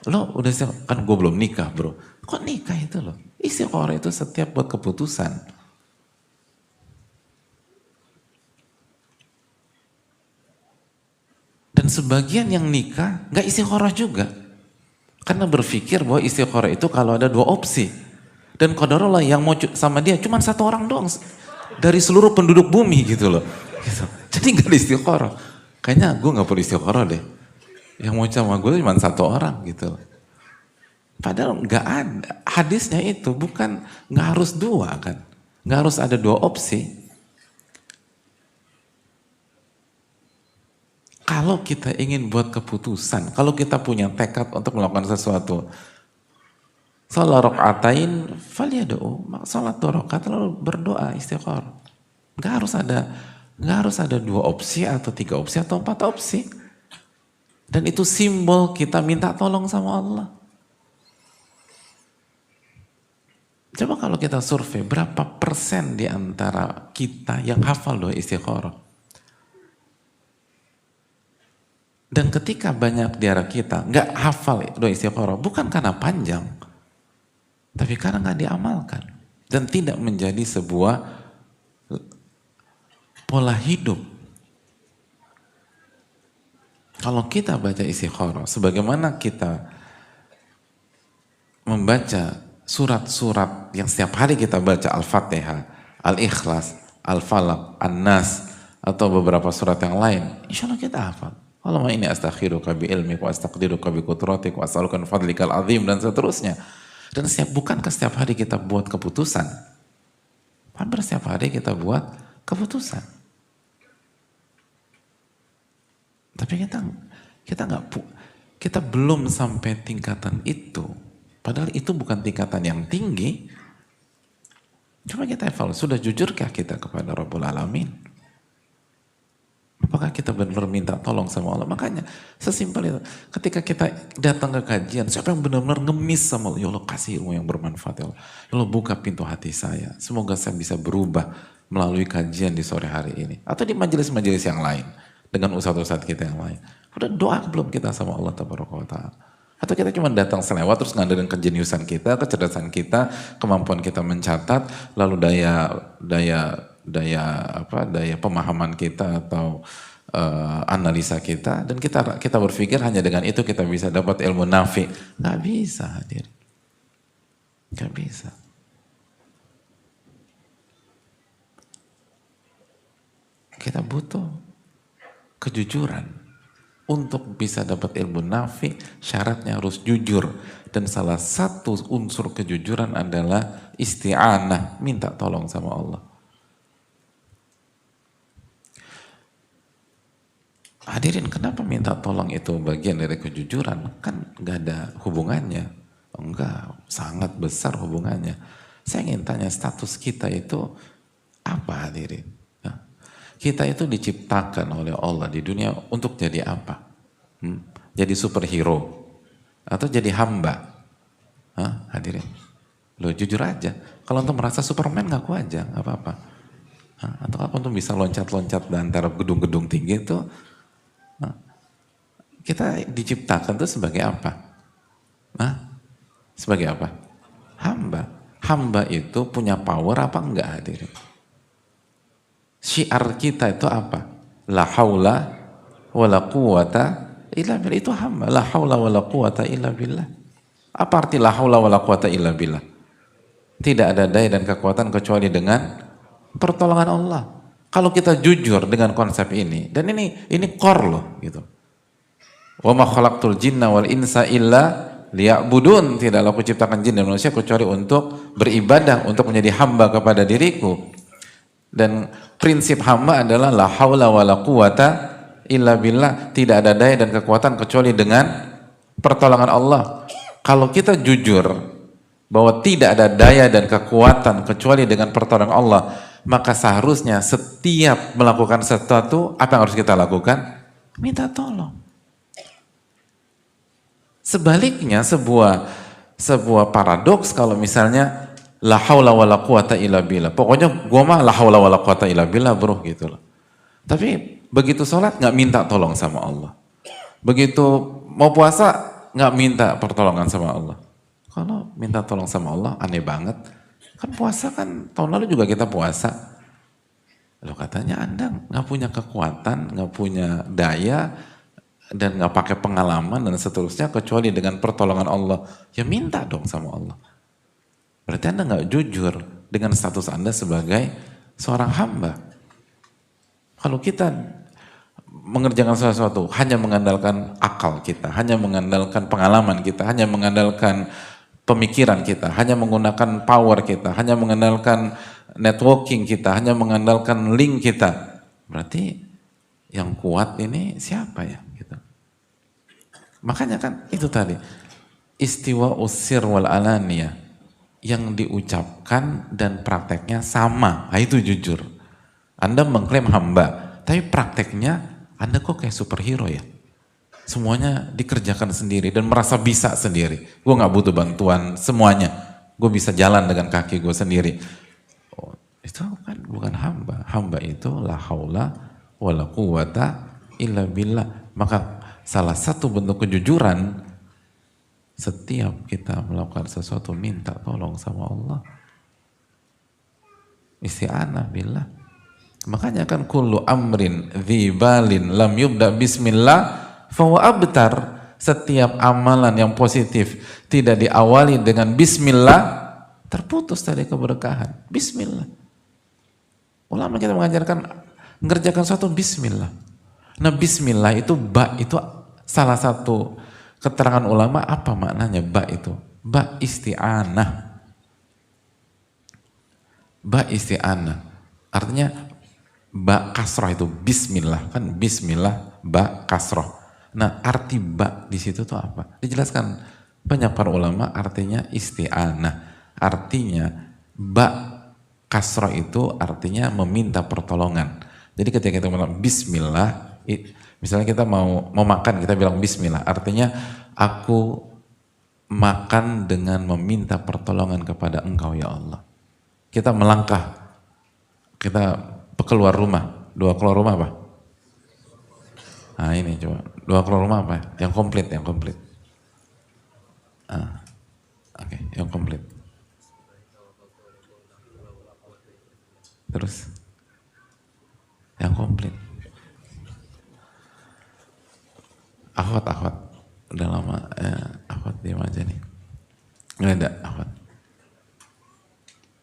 Lo udah kan gue belum nikah bro. Kok nikah itu loh? Istikharah itu setiap buat keputusan. Dan sebagian yang nikah nggak istikharah juga. Karena berpikir bahwa istikharah itu kalau ada dua opsi. Dan qadarullah yang mau sama dia cuma satu orang doang dari seluruh penduduk bumi gitu loh. Gitu. Jadi gak ada istikharah. Kayaknya gue gak perlu istikharah deh. Yang mau sama gue cuma satu orang gitu. Padahal gak ada. Hadisnya itu bukan gak harus dua kan. Gak harus ada dua opsi. Kalau kita ingin buat keputusan, kalau kita punya tekad untuk melakukan sesuatu, salat rakaatain falyad'u, salat 2 rakaat lalu berdoa istikharah. Enggak harus ada 2 opsi atau 3 opsi atau 4 opsi. Dan itu simbol kita minta tolong sama Allah. Coba kalau kita survei berapa persen di antara kita yang hafal doa istikharah. Dan ketika banyak di antara kita nggak hafal doa istikharah, bukan karena panjang, tapi karena nggak diamalkan dan tidak menjadi sebuah pola hidup. Kalau kita baca istikharah, sebagaimana kita membaca surat-surat yang setiap hari kita baca Al-Fatihah, Al-Ikhlas, Al-Falaq, An-Nas, atau beberapa surat yang lain, insya Allah kita hafal. Allahumma inni astakhiruka bi ilmik wa astaqdiruka bi qudratik wa as'aluka min fadlikal azim dan seterusnya. Dan bukankah setiap hari kita buat keputusan? Hampir setiap hari kita buat keputusan. Tapi kita belum sampai tingkatan itu. Padahal itu bukan tingkatan yang tinggi. Coba kita evaluasi, sudah jujurkah kita kepada Rabbul Alamin? Apakah kita benar-benar minta tolong sama Allah? Makanya sesimpel itu. Ketika kita datang ke kajian, siapa yang benar-benar ngemis sama Allah? Ya Allah kasih ilmu yang bermanfaat ya Allah. Ya Allah buka pintu hati saya. Semoga saya bisa berubah melalui kajian di sore hari ini. Atau di majelis-majelis yang lain. Dengan ustadz-ustadz kita yang lain. Udah doa belum kita sama Allah Tabaraka wa Ta'ala? Atau kita cuma datang selewat terus ngandelin kejeniusan kita, kecerdasan kita, kemampuan kita mencatat, lalu daya pemahaman kita atau analisa kita dan kita berpikir hanya dengan itu kita bisa dapat ilmu nafi. Nggak bisa hadir, nggak bisa. Kita butuh kejujuran untuk bisa dapat ilmu nafi. Syaratnya harus jujur dan salah satu unsur kejujuran adalah isti'anah, minta tolong sama Allah. Hadirin, kenapa minta tolong itu bagian dari kejujuran? Kan gak ada hubungannya. Enggak, sangat besar hubungannya. Saya ingin tanya, status kita itu apa hadirin? Nah, kita itu diciptakan oleh Allah di dunia untuk jadi apa? Jadi superhero? Atau jadi hamba? Hah, hadirin? Loh, jujur aja. Kalau untuk merasa Superman ngaku aja, gak apa-apa. Atau apa untuk bisa loncat-loncat di antara gedung-gedung tinggi itu? Kita diciptakan itu sebagai apa? Sebagai apa? Hamba. Hamba itu punya power apa enggak hadirin? Syiar kita itu apa? La haula wa la quwata illa billah. Itu hamba. La haula wa la quwata illa billah. Apa arti la haula wa la quwata illa billah? Tidak ada daya dan kekuatan kecuali dengan pertolongan Allah. Kalau kita jujur dengan konsep ini, dan ini core loh gitu. Wa ma khalaqtul jinna wal insa illa liya'budun. Tidaklah aku ciptakan jin dan manusia kecuali untuk beribadah, untuk menjadi hamba kepada diriku. Dan prinsip hamba adalah la haula wa la quwata illa billah. Tidak ada daya dan kekuatan kecuali dengan pertolongan Allah. Kalau kita jujur bahwa tidak ada daya dan kekuatan kecuali dengan pertolongan Allah, maka seharusnya setiap melakukan sesuatu, apa yang harus kita lakukan? Minta tolong. Sebaliknya sebuah paradoks kalau misalnya la haula wala quwata illa billah. Pokoknya gua mah la haula wala quwata illa billah bro gitu loh. Tapi begitu sholat nggak minta tolong sama Allah. Begitu mau puasa nggak minta pertolongan sama Allah. Kalau minta tolong sama Allah aneh banget. Kan puasa kan tahun lalu juga kita puasa. Lalu katanya Anda nggak punya kekuatan, nggak punya daya, dan nggak pakai pengalaman dan seterusnya kecuali dengan pertolongan Allah. Ya minta dong sama Allah. Berarti Anda nggak jujur dengan status Anda sebagai seorang hamba. Kalau kita mengerjakan sesuatu hanya mengandalkan akal kita, hanya mengandalkan pengalaman kita, hanya mengandalkan pemikiran kita, hanya menggunakan power kita, hanya mengandalkan networking kita, hanya mengandalkan link kita, berarti yang kuat ini siapa ya? Gitu. Makanya kan itu tadi istiwa usir wal alaniyah, yang diucapkan dan prakteknya sama. Nah, itu jujur. Anda mengklaim hamba, tapi prakteknya Anda kok kayak superhero ya? Semuanya dikerjakan sendiri dan merasa bisa sendiri. Gue nggak butuh bantuan semuanya. Gue bisa jalan dengan kaki gue sendiri. Oh, itu kan bukan hamba. Hamba itu la haula wala quwata illa billah. Maka salah satu bentuk kejujuran, setiap kita melakukan sesuatu minta tolong sama Allah. Isti'anah billah. Makanya kan kullu amrin dzibalin lam yubda bismillah fahuwa abtar. Setiap amalan yang positif tidak diawali dengan bismillah, terputus dari keberkahan. Bismillah. Ulama kita mengajarkan mengerjakan suatu bismillah. Nah bismillah itu ba, itu salah satu keterangan ulama apa maknanya ba itu? Ba isti'anah. Ba isti'anah. Artinya ba kasroh itu bismillah, kan bismillah ba kasroh. Nah arti ba di situ tuh apa? Dijelaskan banyak para ulama artinya isti'anah. Artinya ba kasroh itu artinya meminta pertolongan. Jadi ketika kita bilang bismillah, misalnya kita mau makan kita bilang bismillah, artinya aku makan dengan meminta pertolongan kepada Engkau ya Allah. Kita melangkah, kita keluar rumah, doa keluar rumah apa? Nah ini coba, doa keluar rumah apa? Yang komplit, yang komplit. Oke, yang komplit. Terus, yang komplit. Akhwat. Udah lama, akhwat diam aja nih. Nggak ada akhwat.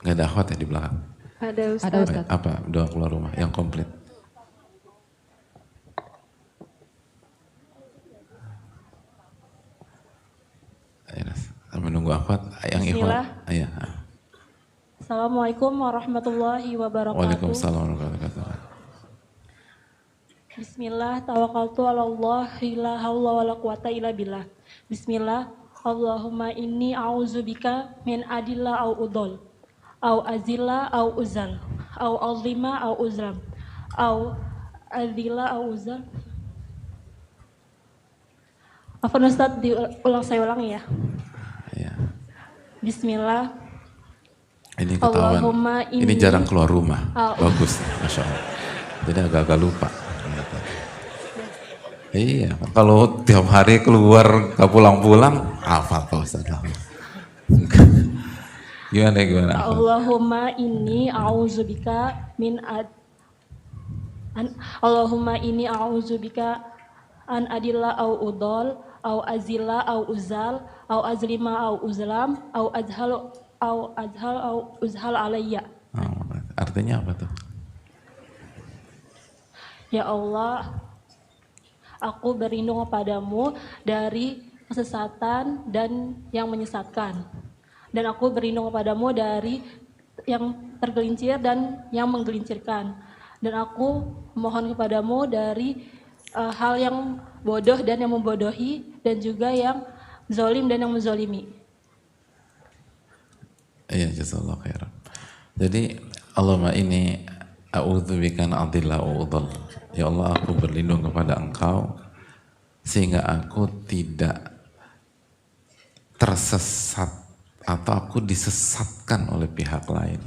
Nggak ada akhwat ya di belakang? Ada Ustaz. Ada Ustaz. Apa? Doa keluar rumah yang komplit. Menunggu akhwat yang ikhwan. Iya. Assalamualaikum warahmatullahi wabarakatuh. Waalaikumsalam warahmatullahi wabarakatuh. Bismillah, tawakkaltu ala Allah, la haula wala quwata illa billah. Bismillah, Allahumma inni a'udzubika min adilla au udol, au azilla au uzal, au azlima au uzlam, au azilla au uzal. Apa Ustaz, saya ulangi ya. Iya. Bismillah. Ini ketahuan. Ini jarang keluar rumah. Bagus, Masya Allah. Jadi agak-agak lupa. Iya, kalau tiap hari keluar gak pulang-pulang, hafal Pak Ustaz. Gimana? Allahumma inni a'udzubika min Allahumma inni a'udzubika an adilla au udol, au azilla au uzal, au azlima au uzlam, au azhal au uzhal alayya. Artinya apa tuh? Ya Allah, aku berlindung kepadamu dari kesesatan dan yang menyesatkan. Dan aku berlindung kepadamu dari yang tergelincir dan yang menggelincirkan. Dan aku mohon kepadamu dari hal yang bodoh dan yang membodohi, dan juga yang zalim dan yang menzalimi. Iya, jazakallahu khairan. Jadi Allahumma ini a'udzubika an adilla wa udhal. Ya Allah, aku berlindung kepada Engkau sehingga aku tidak tersesat atau aku disesatkan oleh pihak lain.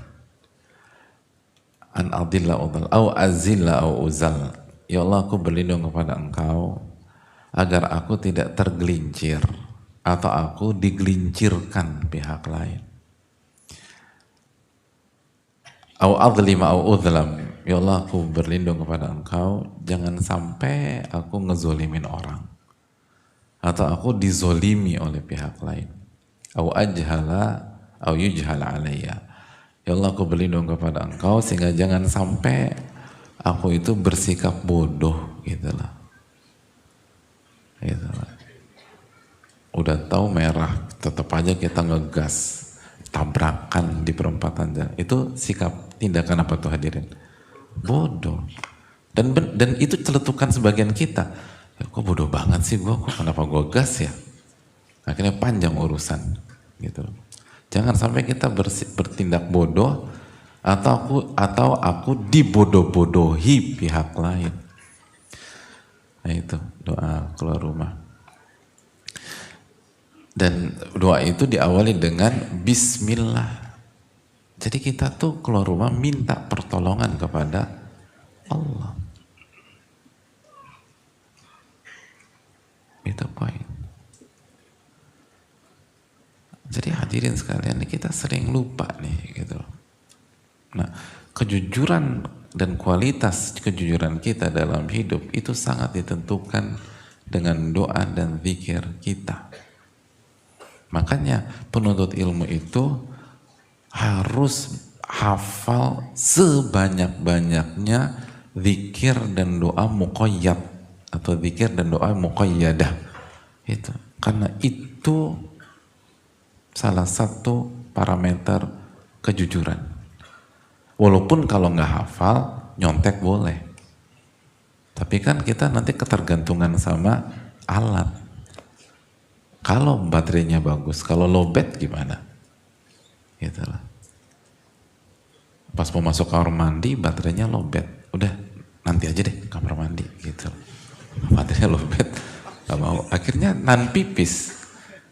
An adilla udhal au azilla au uzal. Ya Allah, aku berlindung kepada Engkau agar aku tidak tergelincir atau aku digelincirkan pihak lain. Au adlima au udhlam. Ya Allah, aku berlindung kepada Engkau jangan sampai aku ngezolimin orang atau aku dizolimi oleh pihak lain. Au ajhala au yujhala alayya. Ya Allah, aku berlindung kepada Engkau sehingga jangan sampai aku itu bersikap bodoh gitulah. Gitulah. Udah tahu merah tetap aja kita ngegas, tabrakan di perempatan jalan. Itu sikap, tindakan apa tuh hadirin? Bodoh. Dan itu celetukan sebagian kita. Ya, kok bodoh banget sih gue, kenapa gue gas ya? Akhirnya panjang urusan gitu. Jangan sampai kita bertindak bodoh atau aku dibodoh-bodohi pihak lain. Nah itu doa keluar rumah. Dan doa itu diawali dengan bismillah. Jadi kita tuh keluar rumah minta pertolongan kepada Allah. Itu poin. Jadi hadirin sekalian, kita sering lupa nih gitu. Nah, kejujuran dan kualitas kejujuran kita dalam hidup itu sangat ditentukan dengan doa dan zikir kita. Makanya penuntut ilmu itu harus hafal sebanyak-banyaknya zikir dan doa muqayyad atau zikir dan doa muqayyadah. Itu karena itu salah satu parameter kejujuran. Walaupun kalau nggak hafal nyontek boleh, tapi kan kita nanti ketergantungan sama alat. Kalau baterainya bagus, kalau lowbat gimana? Gitu lah. Pas mau masuk kamar mandi baterainya lowbat, udah nanti aja deh kamar mandi gitu. Baterainya lowbat, gak mau. Akhirnya nan pipis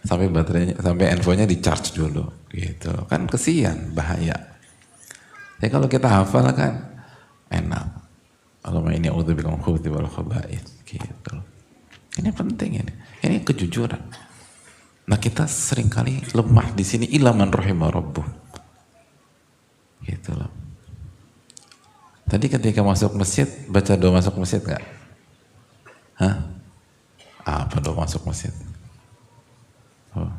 sampai baterainya, sampai handphonenya di charge dulu, gitu. Kan kesian, bahaya. Jadi kalau kita hafal kan enak. Allahumma inni a'udzubika min khubuthi wal khaba'ith, gitu. Ini penting ini. Ini kejujuran. Nah kita seringkali lemah di sini, illa man rahimah rabbuh. Gitu loh. Tadi ketika masuk masjid, baca doa masuk masjid nggak? Hah? Apa doa masuk masjid? Oh.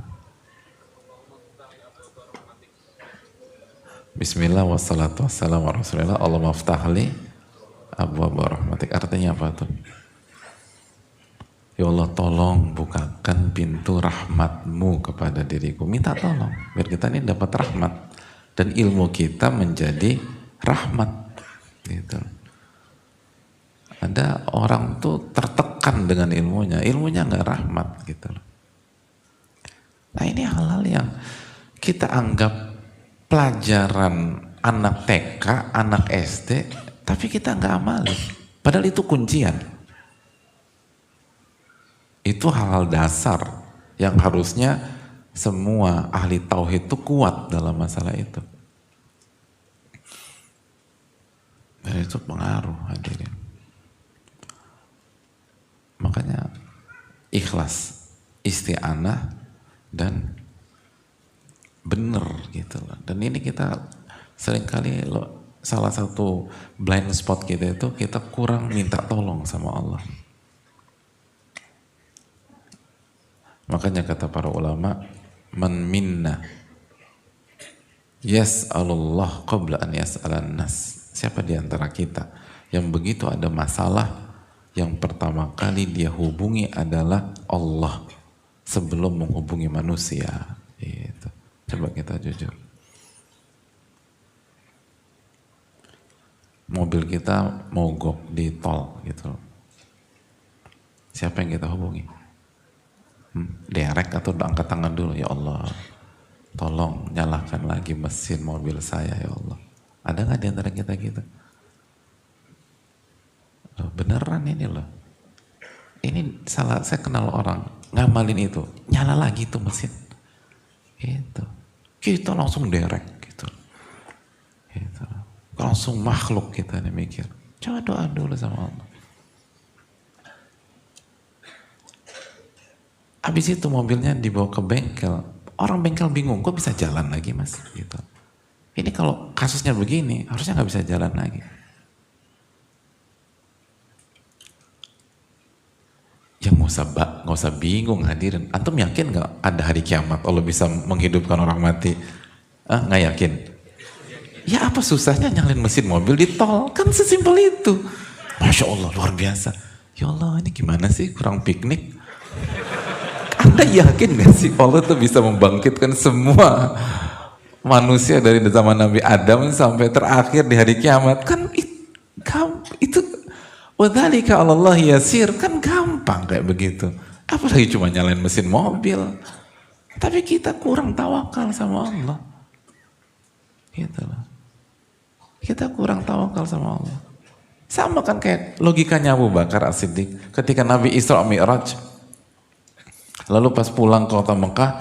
Bismillah wassalatu wassalamu ala rasulillah Allahumma aftahli abwaaba rahmatik. Artinya apa tuh? Ya Allah, tolong bukakan pintu rahmatmu kepada diriku. Minta tolong biar kita ini dapat rahmat dan ilmu kita menjadi rahmat gitu. Ada orang tuh tertekan dengan ilmunya nggak rahmat gitu loh. Nah ini hal-hal yang kita anggap pelajaran anak TK, anak SD, tapi kita nggak amali. Padahal itu kuncian. Itu hal-hal dasar yang harusnya semua ahli tauhid itu kuat dalam masalah itu. Dan itu pengaruh hadirin. Makanya ikhlas, isti'anah, dan bener gitu loh. Dan ini kita seringkali salah satu blind spot kita itu kita kurang minta tolong sama Allah. Makanya kata para ulama, man minna yas'alullah qabla an yas'alan nas. Siapa di antara kita yang begitu ada masalah, yang pertama kali dia hubungi adalah Allah sebelum menghubungi manusia. Gitu. Coba kita jujur. Mobil kita mogok di tol gitu. Siapa yang kita hubungi? Derek atau angkat tangan dulu, ya Allah, tolong nyalakan lagi mesin mobil saya ya Allah. Ada nggak di antara kita gitu? Beneran ini loh. Ini salah, saya kenal orang ngamalin itu, nyala lagi tuh mesin. Gitu. Kita langsung derek gitu. Gitu. Langsung makhluk kita nih mikir. Coba doa dulu sama Allah. Habis itu mobilnya dibawa ke bengkel. Orang bengkel bingung, kok bisa jalan lagi mas? Gitu. Ini kalau kasusnya begini, harusnya nggak bisa jalan lagi. Ya nggak usah bingung hadirin. Antum yakin nggak ada hari kiamat Allah bisa menghidupkan orang mati? Nggak yakin? Ya apa susahnya nyalain mesin mobil di tol? Kan sesimpel itu. Masya Allah luar biasa. Ya Allah ini gimana sih, kurang piknik? Anda yakin gak sih Allah tuh bisa membangkitkan semua manusia dari zaman Nabi Adam sampai terakhir di hari kiamat? Kan itu wadzalika 'alallahi yasir, kan gampang kayak begitu. Apalagi cuma nyalain mesin mobil. Tapi kita kurang tawakal sama Allah. Gitu loh. Kita kurang tawakal sama Allah. Sama kan kayak logikanya Abu Bakar As-Siddiq ketika Nabi Isra Mi'raj. Lalu pas pulang ke kota Mekah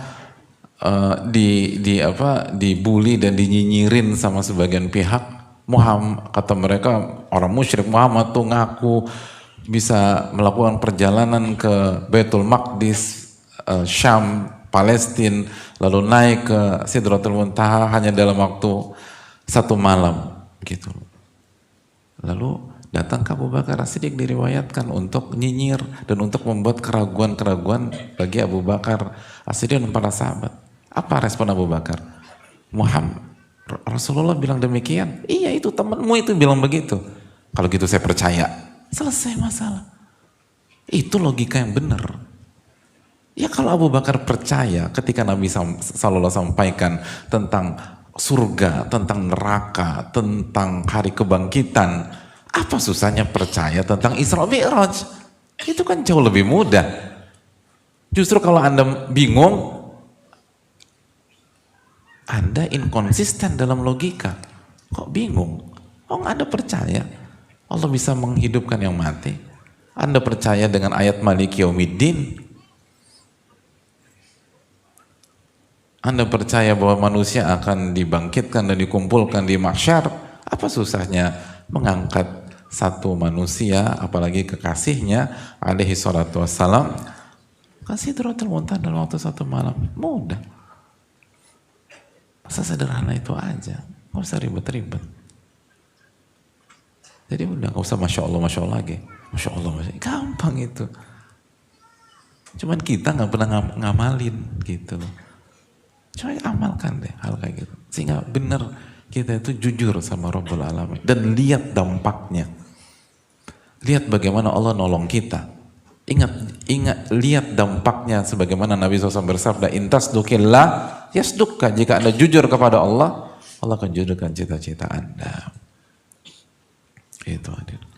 dibully dan dinyinyirin sama sebagian pihak. Muhammad, kata mereka orang musyrik, Muhammad tuh ngaku bisa melakukan perjalanan ke Baitul Maqdis, Syam, Palestina, lalu naik ke Sidratul Muntaha hanya dalam waktu 1 malam gitu. Lalu datang ke Abu Bakar As-Siddiq diriwayatkan untuk nyinyir dan untuk membuat keraguan-keraguan bagi Abu Bakar As-Siddiq dan para sahabat. Apa respon Abu Bakar? Muhammad, Rasulullah bilang demikian? Iya, itu temanmu itu bilang begitu. Kalau gitu saya percaya. Selesai masalah. Itu logika yang benar. Ya kalau Abu Bakar percaya ketika Nabi SAW sampaikan tentang surga, tentang neraka, tentang hari kebangkitan, apa susahnya percaya tentang Isra Mi'raj? Itu kan jauh lebih mudah. Justru kalau Anda bingung, Anda inkonsisten dalam logika. Kok bingung? Oh, Anda percaya Allah bisa menghidupkan yang mati? Anda percaya dengan ayat Maliki Yaumiddin? Anda percaya bahwa manusia akan dibangkitkan dan dikumpulkan di mahsyar? Apa susahnya mengangkat satu manusia, apalagi kekasihnya alaihi salatu wassalam, kasih Sidratul Muntaha dalam waktu 1 malam? Mudah. Sesederhana itu aja, nggak usah ribet-ribet. Jadi udah nggak usah masya Allah lagi, masya Allah, gampang itu. Cuman kita nggak pernah ngamalin gitu loh. Coba amalkan deh hal kayak gitu. Sehingga benar kita itu jujur sama Rabbul Alamin. Dan lihat dampaknya. Lihat bagaimana Allah nolong kita. Ingat, lihat dampaknya sebagaimana Nabi SAW bersabda, intas dukillah, yasdukka. Jika Anda jujur kepada Allah, Allah akan jujurkan cita-cita Anda. Itu hadir.